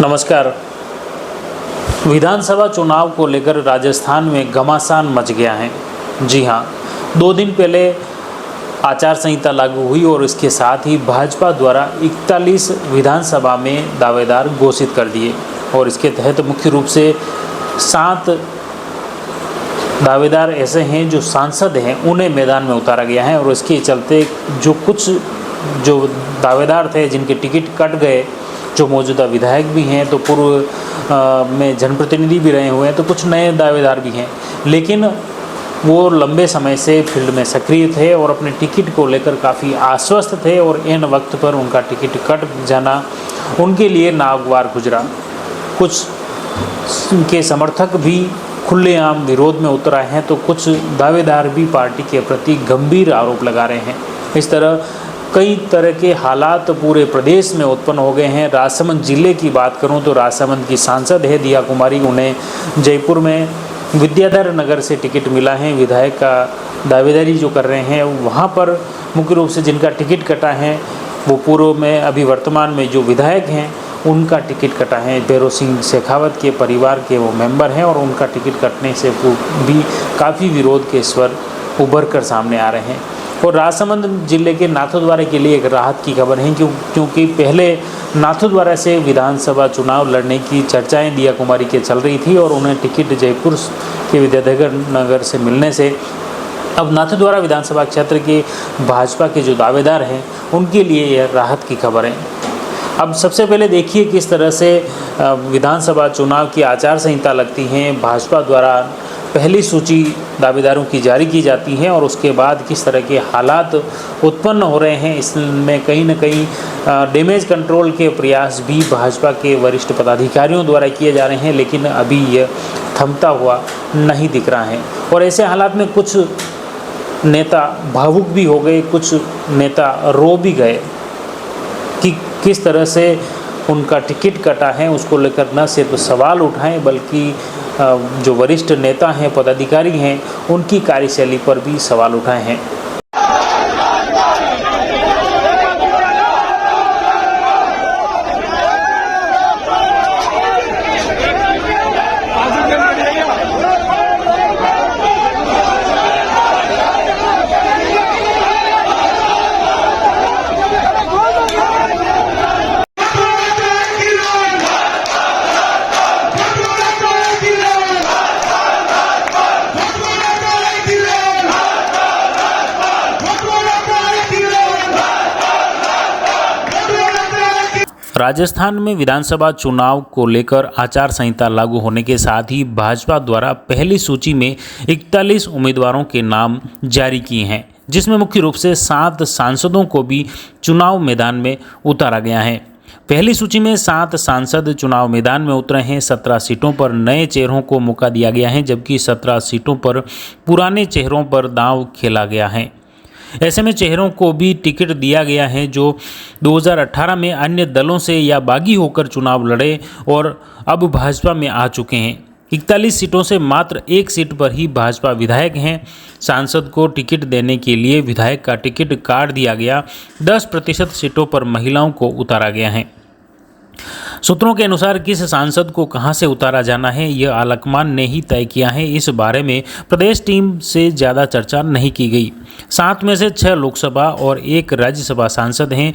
नमस्कार। विधानसभा चुनाव को लेकर राजस्थान में घमासान मच गया है। जी हाँ, 2 दिन पहले आचार संहिता लागू हुई और इसके साथ ही भाजपा द्वारा 41 विधानसभा में दावेदार घोषित कर दिए और इसके तहत मुख्य रूप से 7 दावेदार ऐसे हैं जो सांसद हैं, उन्हें मैदान में उतारा गया है। और इसके चलते जो दावेदार थे जिनके टिकट कट गए, जो मौजूदा विधायक भी हैं, तो पूर्व में जनप्रतिनिधि भी रहे हुए हैं, तो कुछ नए दावेदार भी हैं, लेकिन वो लंबे समय से फील्ड में सक्रिय थे और अपने टिकट को लेकर काफ़ी आश्वस्त थे और इन वक्त पर उनका टिकट कट जाना उनके लिए नागवार गुजरा। कुछ के समर्थक भी खुलेआम विरोध में उतर आए हैं, तो कुछ दावेदार भी पार्टी के प्रति गंभीर आरोप लगा रहे हैं। इस तरह कई तरह के हालात पूरे प्रदेश में उत्पन्न हो गए हैं। राजसमंद जिले की बात करूं तो राजसमंद की सांसद है दिया कुमारी, उन्हें जयपुर में विद्याधर नगर से टिकट मिला है। विधायक का दावेदारी जो कर रहे हैं, वहां पर मुख्य रूप से जिनका टिकट कटा है वो पूर्व में अभी वर्तमान में जो विधायक हैं उनका टिकट कटा है। भैरों सिंह शेखावत के परिवार के वो मेंबर हैं और उनका टिकट कटने से भी काफ़ी विरोध के स्वर उभर कर सामने आ रहे हैं। और राजसमंद जिले के नाथद्वारा के लिए एक राहत की खबर है, क्योंकि पहले नाथद्वारा से विधानसभा चुनाव लड़ने की चर्चाएं दिया कुमारी के चल रही थी और उन्हें टिकट जयपुर के विद्याधर नगर से मिलने से अब नाथद्वारा विधानसभा क्षेत्र के भाजपा के जो दावेदार हैं उनके लिए यह राहत की खबर है। अब सबसे पहले देखिए किस तरह से विधानसभा चुनाव की आचार संहिता लगती है, भाजपा द्वारा पहली सूची दावेदारों की जारी की जाती है और उसके बाद किस तरह के हालात उत्पन्न हो रहे हैं। इसमें कहीं न कहीं डैमेज कंट्रोल के प्रयास भी भाजपा के वरिष्ठ पदाधिकारियों द्वारा किए जा रहे हैं, लेकिन अभी यह थमता हुआ नहीं दिख रहा है। और ऐसे हालात में कुछ नेता भावुक भी हो गए, कुछ नेता रो भी गए कि किस तरह से उनका टिकट कटा है, उसको लेकर न सिर्फ सवाल उठाएं बल्कि जो वरिष्ठ नेता हैं, पदाधिकारी हैं, उनकी कार्यशैली पर भी सवाल उठाए हैं। राजस्थान में विधानसभा चुनाव को लेकर आचार संहिता लागू होने के साथ ही भाजपा द्वारा पहली सूची में 41 उम्मीदवारों के नाम जारी किए हैं, जिसमें मुख्य रूप से 7 सांसदों को भी चुनाव मैदान में उतारा गया है। पहली सूची में 7 सांसद चुनाव मैदान में उतरे हैं। 17 सीटों पर नए चेहरों को मौका दिया गया है, जबकि 17 सीटों पर पुराने चेहरों पर दांव खेला गया है। ऐसे में चेहरों को भी टिकट दिया गया है जो 2018 में अन्य दलों से या बागी होकर चुनाव लड़े और अब भाजपा में आ चुके हैं। 41 सीटों से मात्र 1 सीट पर ही भाजपा विधायक हैं। सांसद को टिकट देने के लिए विधायक का टिकट काट दिया गया। 10% सीटों पर महिलाओं को उतारा गया है। सूत्रों के अनुसार किस सांसद को कहां से उतारा जाना है, यह आलाकमान ने ही तय किया है। इस बारे में प्रदेश टीम से ज़्यादा चर्चा नहीं की गई। 7 में से 6 लोकसभा और 1 राज्यसभा सांसद हैं।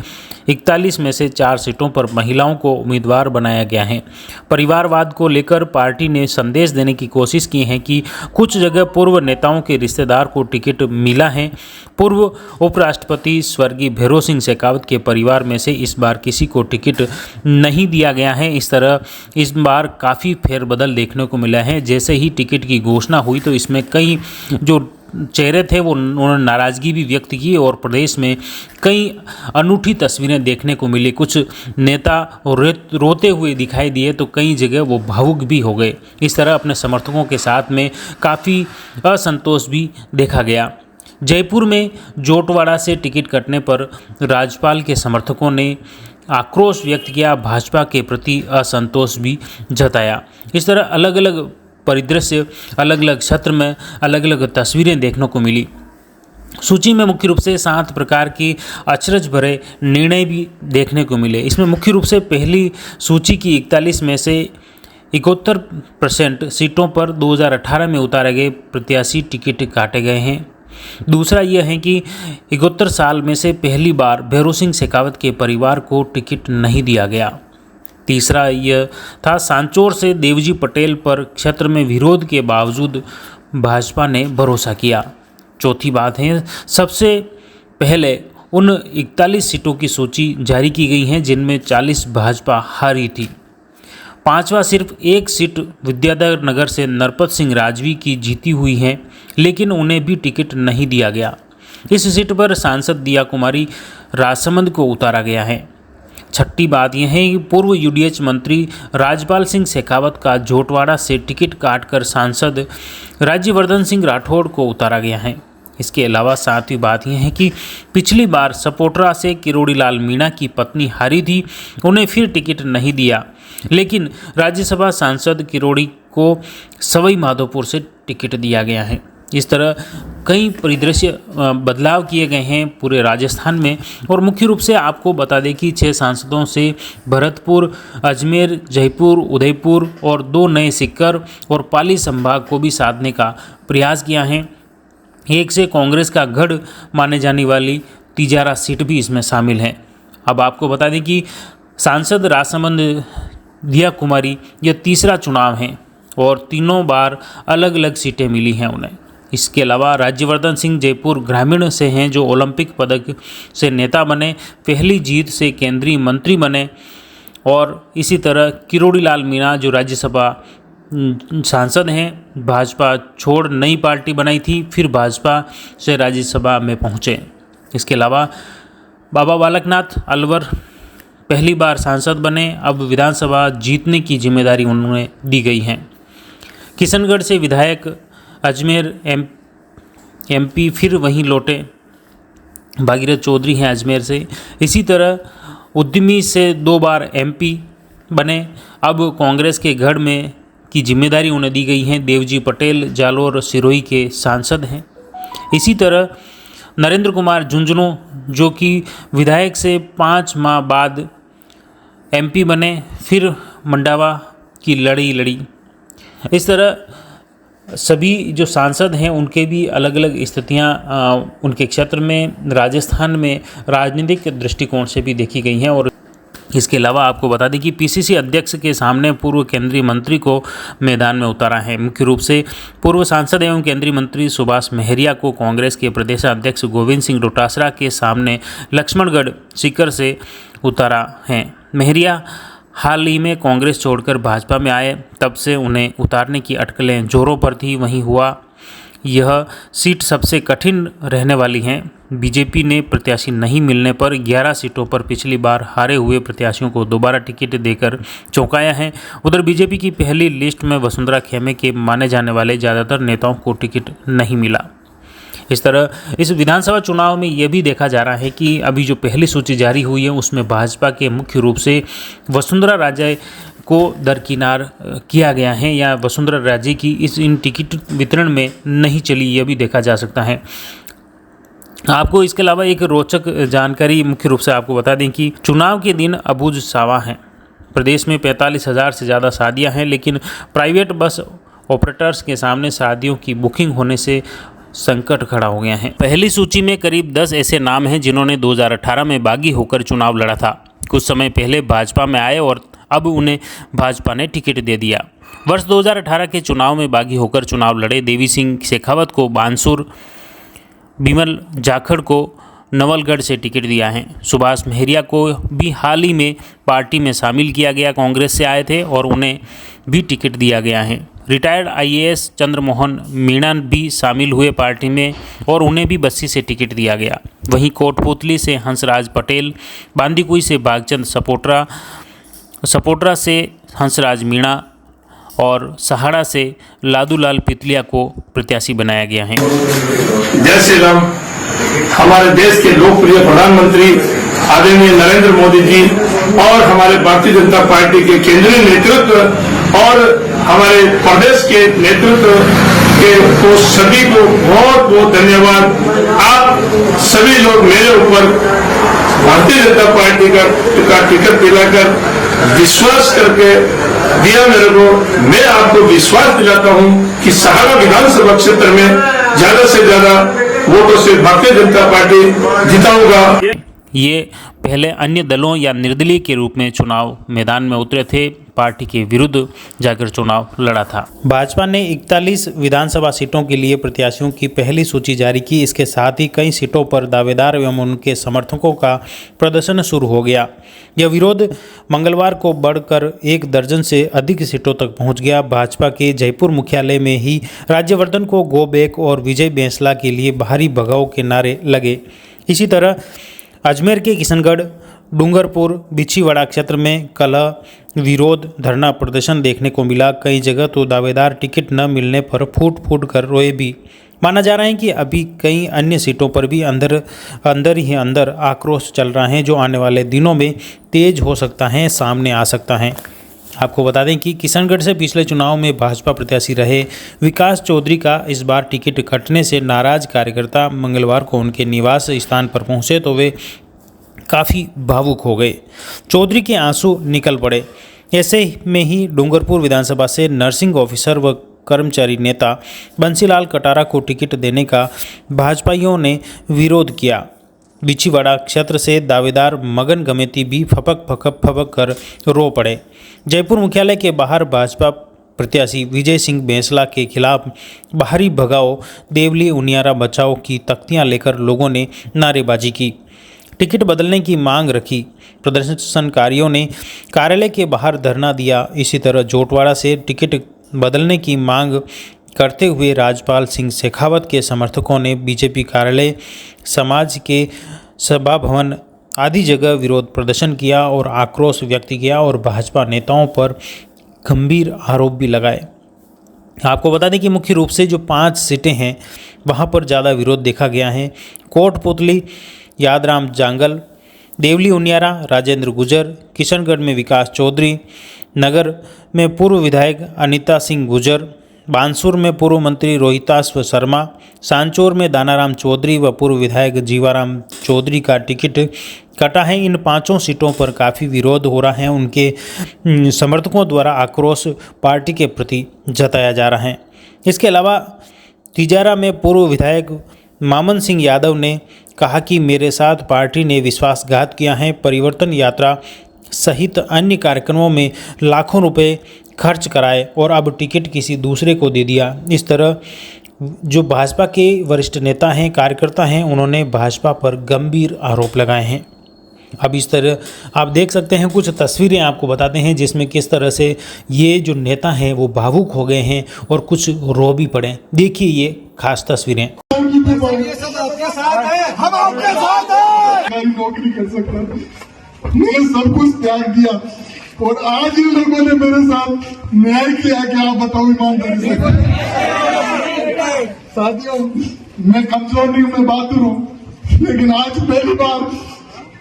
41 में से 4 सीटों पर महिलाओं को उम्मीदवार बनाया गया है। परिवारवाद को लेकर पार्टी ने संदेश देने की कोशिश की है कि कुछ जगह पूर्व नेताओं के रिश्तेदार को टिकट मिला है। पूर्व उपराष्ट्रपति स्वर्गीय भैरों सिंह शेखावत के परिवार में से इस बार किसी को टिकट नहीं दिया गया है। इस तरह इस बार काफ़ी फेरबदल देखने को मिला है। जैसे ही टिकट की घोषणा हुई तो इसमें कई जो चेहरे थे वो उन्होंने नाराज़गी भी व्यक्त की और प्रदेश में कई अनूठी तस्वीरें देखने को मिली। कुछ नेता रोते हुए दिखाई दिए तो कई जगह वो भावुक भी हो गए। इस तरह अपने समर्थकों के साथ में काफ़ी असंतोष भी देखा गया। जयपुर में जोटवाड़ा से टिकट कटने पर राज्यपाल के समर्थकों ने आक्रोश व्यक्त किया, भाजपा के प्रति असंतोष भी जताया। इस तरह अलग अलग परिदृश्य, अलग अलग क्षेत्र में अलग अलग तस्वीरें देखने को मिली। सूची में मुख्य रूप से 7 प्रकार की अचरज भरे निर्णय भी देखने को मिले। इसमें मुख्य रूप से पहली सूची की 41 में से 71% सीटों पर 2018 में उतारे गए प्रत्याशी टिकट काटे गए हैं। दूसरा यह है कि 71 साल में से पहली बार भैरों सिंह शेखावत के परिवार को टिकट नहीं दिया गया। तीसरा यह था सांचौर से देवजी पटेल पर क्षेत्र में विरोध के बावजूद भाजपा ने भरोसा किया। चौथी बात है, सबसे पहले उन 41 सीटों की सूची जारी की गई है जिनमें 40 भाजपा हारी थी। पांचवा, सिर्फ एक सीट विद्याधर नगर से नरपत सिंह राजवी की जीती हुई है, लेकिन उन्हें भी टिकट नहीं दिया गया। इस सीट पर सांसद दिया कुमारी राजसमंद को उतारा गया है। छठी बात यह है कि पूर्व यूडीएच मंत्री राजपाल सिंह शेखावत का जोटवाड़ा से टिकट काटकर सांसद राज्यवर्धन सिंह राठौड़ को उतारा गया है। इसके अलावा सातवीं बात यह है कि पिछली बार सपोटरा से किरोड़ीलाल मीणा की पत्नी हारी थी, उन्हें फिर टिकट नहीं दिया, लेकिन राज्यसभा सांसद किरोड़ी को सवाई माधोपुर से टिकट दिया गया है। इस तरह कई परिदृश्य बदलाव किए गए हैं पूरे राजस्थान में। और मुख्य रूप से आपको बता दें कि 6 सांसदों से भरतपुर, अजमेर, जयपुर, उदयपुर और 2 नए सीकर और पाली संभाग को भी साधने का प्रयास किया है। एक से कांग्रेस का गढ़ माने जाने वाली तिजारा सीट भी इसमें शामिल है। अब आपको बता दें कि सांसद राजसमंद दिया कुमारी यह तीसरा चुनाव है और तीनों बार अलग अलग सीटें मिली हैं उन्हें। इसके अलावा राज्यवर्धन सिंह जयपुर ग्रामीण से हैं जो ओलंपिक पदक से नेता बने, पहली जीत से केंद्रीय मंत्री बने। और इसी तरह किरोड़ीलाल मीणा जो राज्यसभा सांसद हैं, भाजपा छोड़ नई पार्टी बनाई थी, फिर भाजपा से राज्यसभा में पहुँचे। इसके अलावा बाबा बालकनाथ अलवर पहली बार सांसद बने, अब विधानसभा जीतने की जिम्मेदारी उन्हें दी गई है। किशनगढ़ से विधायक, अजमेर एमपी फिर वहीं लौटे, भागीरथ चौधरी हैं अजमेर से। इसी तरह उद्यमी से 2 बार एमपी बने, अब कांग्रेस के गढ़ में की जिम्मेदारी उन्हें दी गई है। देवजी पटेल जालोर सिरोही के सांसद हैं। इसी तरह नरेंद्र कुमार झुंझुनू जो कि विधायक से 5 माह बाद एमपी बने, फिर मंडावा की लड़ी। इस तरह सभी जो सांसद हैं उनके भी अलग अलग स्थितियां उनके क्षेत्र में राजस्थान में राजनीतिक दृष्टिकोण से भी देखी गई हैं। और इसके अलावा आपको बता दें कि पीसीसी अध्यक्ष के सामने पूर्व केंद्रीय मंत्री को मैदान में उतारा है। मुख्य रूप से पूर्व सांसद एवं केंद्रीय मंत्री सुभाष महरिया को कांग्रेस के प्रदेशाध्यक्ष गोविंद सिंह डोटासरा के सामने लक्ष्मणगढ़ सीकर से उतारा है। महरिया हाल ही में कांग्रेस छोड़कर भाजपा में आए, तब से उन्हें उतारने की अटकलें जोरों पर थी। वहीं हुआ यह सीट सबसे कठिन रहने वाली है। बीजेपी ने प्रत्याशी नहीं मिलने पर 11 सीटों पर पिछली बार हारे हुए प्रत्याशियों को दोबारा टिकट देकर चौंकाया है। उधर बीजेपी की पहली लिस्ट में वसुंधरा खेमे के माने जाने वाले ज़्यादातर नेताओं को टिकट नहीं मिला। इस तरह इस विधानसभा चुनाव में यह भी देखा जा रहा है कि अभी जो पहली सूची जारी हुई है उसमें भाजपा के मुख्य रूप से वसुंधरा राजे को दरकिनार किया गया है, या वसुंधरा राजे की इन टिकट वितरण में नहीं चली, यह भी देखा जा सकता है। आपको इसके अलावा एक रोचक जानकारी मुख्य रूप से आपको बता दें कि चुनाव के दिन अबूझ सावा हैं। प्रदेश में 45,000 से ज़्यादा शादियां हैं, लेकिन प्राइवेट बस ऑपरेटर्स के सामने शादियों की बुकिंग होने से संकट खड़ा हो गया है। पहली सूची में करीब 10 ऐसे नाम हैं जिन्होंने 2018 में बागी होकर चुनाव लड़ा था। कुछ समय पहले भाजपा में आए और अब उन्हें भाजपा ने टिकट दे दिया। वर्ष 2018 के चुनाव में बागी होकर चुनाव लड़े देवी सिंह शेखावत को बानसूर, बिमल जाखड़ को नवलगढ़ से टिकट दिया है। सुभाष महरिया को भी हाल ही में पार्टी में शामिल किया गया, कांग्रेस से आए थे और उन्हें भी टिकट दिया गया है। रिटायर्ड आईएएस चंद्रमोहन मीणा भी शामिल हुए पार्टी में और उन्हें भी बस्सी से टिकट दिया गया। वहीं कोटपुतली से हंसराज पटेल, बांदीकुई से भागचंद सपोटरा से हंसराज मीणा और सहाड़ा से लादूलाल पितलिया को प्रत्याशी बनाया गया है। जय श्री राम। हमारे देश के लोकप्रिय प्रधानमंत्री आदरणीय नरेंद्र मोदी जी और हमारे भारतीय जनता पार्टी के केंद्रीय नेतृत्व और हमारे प्रदेश के नेतृत्व के तो सभी को बहुत बहुत धन्यवाद। आप सभी लोग मेरे ऊपर भारतीय जनता पार्टी का टिकट दिलाकर विश्वास करके दिया मेरे को। मैं आपको विश्वास दिलाता हूं कि सहारा विधानसभा क्षेत्र में ज्यादा से ज्यादा वोटों से भारतीय जनता पार्टी जिताऊंगा। ये पहले अन्य दलों या निर्दलीय के रूप में चुनाव मैदान में उतरे थे, पार्टी के विरुद्ध जाकर चुनाव लड़ा था। भाजपा ने 41 विधानसभा सीटों के लिए प्रत्याशियों की पहली सूची जारी की। इसके साथ ही कई सीटों पर दावेदार एवं उनके समर्थकों का प्रदर्शन शुरू हो गया। यह विरोध मंगलवार को बढ़कर 1 दर्जन से अधिक सीटों तक पहुंच गया। भाजपा के जयपुर मुख्यालय में ही राज्यवर्धन को गो बैक और विजय बैंसला के लिए बाहरी भगाव के नारे लगे। इसी तरह अजमेर के किशनगढ़, डूंगरपुर, बिछीवाड़ा क्षेत्र में कलह, विरोध, धरना प्रदर्शन देखने को मिला। कई जगह तो दावेदार टिकट न मिलने पर फूट फूट कर रोए भी। माना जा रहा है कि अभी कई अन्य सीटों पर भी अंदर ही आक्रोश चल रहा है, जो आने वाले दिनों में तेज हो सकता है, सामने आ सकता है। आपको बता दें कि किशनगढ़ से पिछले चुनाव में भाजपा प्रत्याशी रहे विकास चौधरी का इस बार टिकट कटने से नाराज कार्यकर्ता मंगलवार को उनके निवास स्थान पर पहुंचे तो वे काफ़ी भावुक हो गए। चौधरी के आंसू निकल पड़े। ऐसे में ही डूंगरपुर विधानसभा से नर्सिंग ऑफिसर व कर्मचारी नेता बंसीलाल कटारा को टिकट देने का भाजपाइयों ने विरोध किया। बिछीवाड़ा क्षेत्र से दावेदार मगन गमेती भी फपक कर रो पड़े। जयपुर मुख्यालय के बाहर भाजपा प्रत्याशी विजय सिंह बैंसला के खिलाफ बाहरी भगाओ, देवली उनियारा बचाओ की तख्तियां लेकर लोगों ने नारेबाजी की, टिकट बदलने की मांग रखी। प्रदर्शनकारियों ने कार्यालय के बाहर धरना दिया। इसी तरह जोटवाड़ा से टिकट बदलने की मांग करते हुए राजपाल सिंह शेखावत के समर्थकों ने बीजेपी कार्यालय, समाज के सभा भवन आदि जगह विरोध प्रदर्शन किया और आक्रोश व्यक्त किया और भाजपा नेताओं पर गंभीर आरोप भी लगाए। आपको बता दें कि मुख्य रूप से जो 5 सीटें हैं वहां पर ज़्यादा विरोध देखा गया है। कोटपुतली, यादराम जांगल, देवली उनियारा, राजेंद्र गुजर, किशनगढ़ में विकास चौधरी, नगर में पूर्व विधायक अनिता सिंह गुजर, बानसूर में पूर्व मंत्री रोहिताश्व शर्मा, सांचौर में दानाराम चौधरी व पूर्व विधायक जीवाराम चौधरी का टिकट कटा है। इन 5 सीटों पर काफ़ी विरोध हो रहा है। उनके समर्थकों द्वारा आक्रोश पार्टी के प्रति जताया जा रहा है। इसके अलावा तिजारा में पूर्व विधायक मामन सिंह यादव ने कहा कि मेरे साथ पार्टी ने विश्वासघात किया है। परिवर्तन यात्रा सहित अन्य कार्यक्रमों में लाखों रुपए खर्च कराए और अब टिकट किसी दूसरे को दे दिया। इस तरह जो भाजपा के वरिष्ठ नेता हैं, कार्यकर्ता हैं, उन्होंने भाजपा पर गंभीर आरोप लगाए हैं। अब इस तरह आप देख सकते हैं, कुछ तस्वीरें आपको बताते हैं जिसमें किस तरह से ये जो नेता हैं वो भावुक हो गए हैं और कुछ रो भी पड़े। देखिए ये खास तस्वीरें। हम आपके साथ हैं। नौकरी कर सकता, मैंने सब कुछ त्याग दिया और आज इन लोगों ने मेरे साथ न्याय किया कि आप बताओ ईमानदारी से। साथियों, मैं कमजोर नहीं, मैं बहादुर हूँ, लेकिन आज पहली बार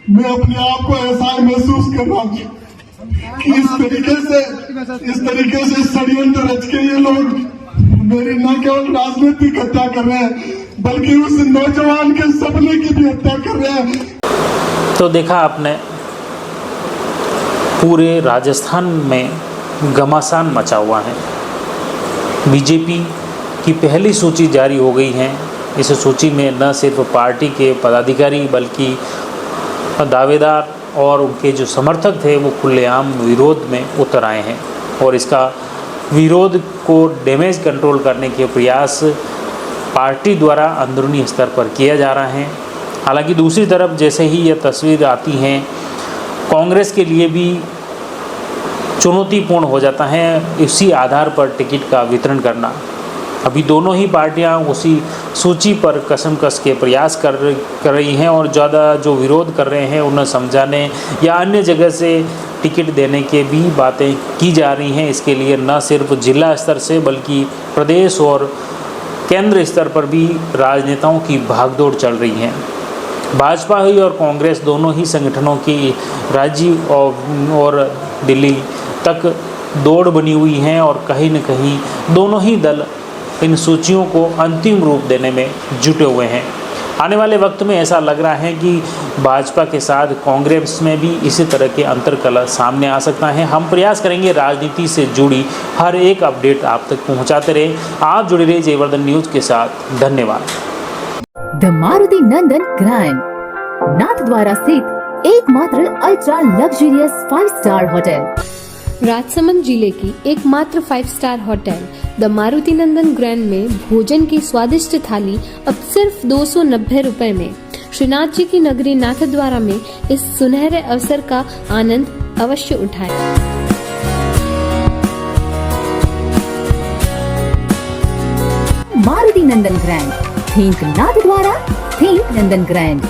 मैं अपने आप को ऐसा महसूस कर रहा हूँ कि इस तरीके से षड्यंत्र रच के ये लोग मेरी न केवल राजनीतिक हत्या कर रहे हैं बल्कि उस नौजवान के सपने की भी हत्या कर रहे हैं। तो देखा आपने, पूरे राजस्थान में घमासान मचा हुआ है। बीजेपी की पहली सूची जारी हो गई है। इस सूची में न सिर्फ पार्टी के पदाधिकारी बल्कि दावेदार और उनके जो समर्थक थे वो खुलेआम विरोध में उतर आए हैं और इसका विरोध को डैमेज कंट्रोल करने के प्रयास पार्टी द्वारा अंदरूनी स्तर पर किया जा रहा है। हालांकि दूसरी तरफ जैसे ही यह तस्वीर आती हैं, कांग्रेस के लिए भी चुनौतीपूर्ण हो जाता है इसी आधार पर टिकट का वितरण करना। अभी दोनों ही पार्टियां उसी सूची पर कसम कस के प्रयास कर रही हैं और ज़्यादा जो विरोध कर रहे हैं उन्हें समझाने या अन्य जगह से टिकट देने के भी बातें की जा रही हैं। इसके लिए न सिर्फ जिला स्तर से बल्कि प्रदेश और केंद्र स्तर पर भी राजनेताओं की भागदौड़ चल रही है। भाजपा ही और कांग्रेस दोनों ही संगठनों की राज्य और दिल्ली तक दौड़ बनी हुई है और कहीं न कहीं दोनों ही दल इन सूचियों को अंतिम रूप देने में जुटे हुए हैं। आने वाले वक्त में ऐसा लग रहा है कि भाजपा के साथ कांग्रेस में भी इसी तरह के अंतर्कलह सामने आ सकता है। हम प्रयास करेंगे राजनीति से जुड़ी हर एक अपडेट आप तक पहुंचाते रहे। आप जुड़े रहिए जयवर्धन न्यूज के साथ। धन्यवाद। The Maruti Nandan grand, Nathdwara स्थित एकमात्र ultra luxurious 5 star hotel. Rajsamand जिले की एकमात्र 5 star hotel the Maruti Nandan grand में भोजन की स्वादिष्ट थाली अब सिर्फ 290 रुपए में। श्रीनाथ जी की नगरी नाथद्वारा में इस सुनहरे अवसर का आनंद अवश्य उठाएं। मारुति नंदन ग्रैंड, थिंक नाथद्वारा, थिंक नंदन ग्रैंड।